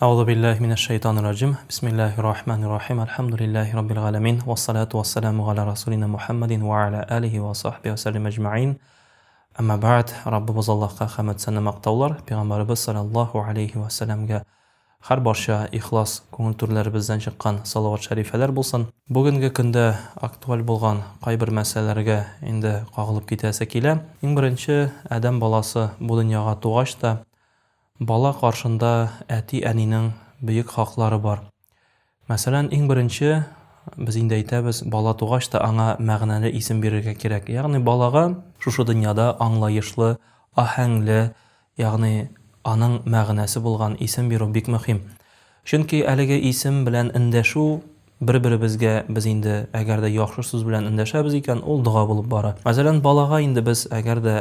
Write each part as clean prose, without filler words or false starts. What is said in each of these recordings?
أعوذ بالله من الشيطان الرجيم بسم الله الرحمن الرحيم الحمد لله رب العالمين والصلاة والسلام على رسولنا محمد وعلى آله وصحبه وسلم أجمعين أما بعد ربimiz Allohga hamd sana maqtovlar payg'ambarimiz sallallohu alayhi vasallamga har barcha ixlos ko'ngil turlarimizdan chiqqan salovat sharifalar bo'lsin. Bugungi kunda aktual bo'lgan qay bir masalalarga endi qo'g'ilib ketasa kela. Eng birinchi adam balasi bu dunyoga tug'ishda bola qarshында әти-әнинең buyuk haqlары бар. Мәсәлән, eng birinchi biz инде әйтәбез, бала тугач та аңа мәгънәле исем бирергә кирәк. Ягъни балага шушы дөньяда аңлаешлы, аһәңле, ягъни аның мәгънәсе булган исем бирү бик мөһим. Чөнки әлеге исем белән эндәшү бер-беребезгә без инде әгәр дә яхшы сүз белән эндәшәбез икән, ул дуга булып бара. Мәсәлән, балага инде без әгәр дә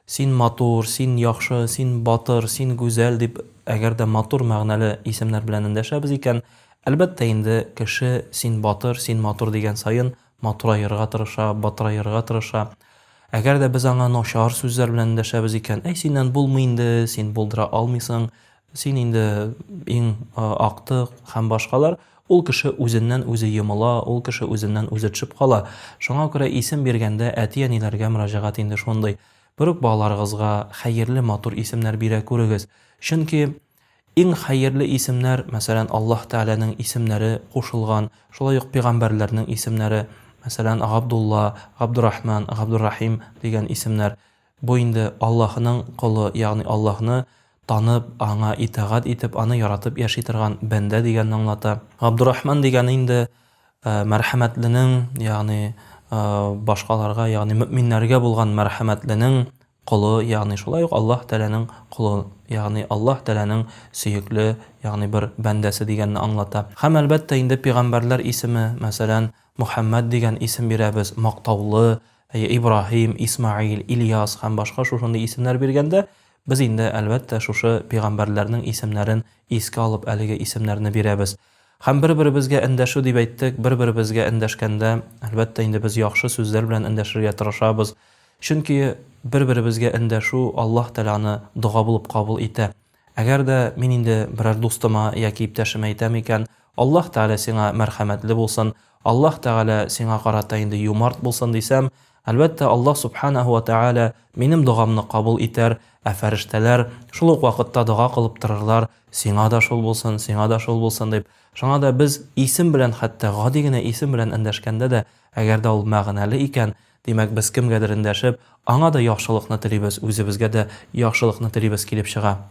син матур, син яхшы, син батыр, син гүзәл дип әгәр дә матур мәгънәле исемнәр белән эндәшәбез икән, әлбәттә инде кеше син батыр, син матур дигән саен матураерга тырыша, батыраерга тырыша. Әгәр дә без аңа начар сүзләр белән эндәшәбез икән, синнән булмый инде, син булдыра алмыйсың, син инде иң актык һәм башкалар, ул кеше үзеннән үзе йомыла, ул кеше үзеннән үзе төшеп кала. Шуңа күрә исем биргәндә әти-әниләргә мөрәҗәгать инде шундый. Бөрек балаларыгызга хәерле матур исемнәр бирә күрегез. Чөнки иң хәерле исемнәр, мәсәлән, Аллаһ Тәгаләнең исемнәре кушылган, шулай ук пәйгамбәрләрнең исемнәре, мәсәлән, Габдулла, Габдуррахман, Габдуррахим дигән исемнәр. Бу инде Аллаһның кулы, ягъни Аллаһны танып, аңа итагать итеп, аны яратып яши торган бәндә дигәнне аңлата. Габдуррахман дигән инде мәрхәмәтленең, ягъни башкаларга, ягъни мөэминнәргә булган мәрхәмәтленең кулы, ягъни шулай ук Аллаһ Тәгаләнең кулы, ягъни Аллаһ Тәгаләнең сөекле, ягъни бер бәндәсе дигәнне аңлата. Һәм әлбәттә инде пәйгамбәрләр исеме, мәсәлән, Мухаммад дигән исем бирәбез, мактаулы, Ибраһим, Исмаил, Ильяс һәм башка шушындый исемнәр биргәндә, без инде әлбәттә шушы пәйгамбәрләрнең исемнәрен искә алып әлеге исемнәрне бирәбез. Һәм бер-беребезгә эндәшү дип әйттек, бер-беребезгә эндәшкәндә, әлбәттә инде без яхшы сүзләр белән эндәшергә тырышабыз. Чөнки бер-беребезгә эндәшү Аллаһ Тәгаләне дуга булып кабул итә. Әгәр дә мин инде берәр дустыма яки иптәшемә әйтәм икән, Аллаһ Тәгалә сиңа мәрхәмәтле булсын, Аллаһ Тәгалә сиңа карата инде юмарт булсын дисәм, әлбәттә Аллаһ Субханаһу ва Тәгалә минем дугамны кабул итәр, ә фәрештәләр шул ук вакытта дуга кылып торырлар, сиңа да шул булсын, сиңа да шул булсын дип. Шуңа да без исем белән, хәтта гади генә исем белән эндәшкәндә дә, әгәр дә ул мәгънәле икән, димәк без кемгәдер эндәшеп, аңа да яхшылыкны телибез, үзебезгә дә яхшылыкны телибез килеп чыга.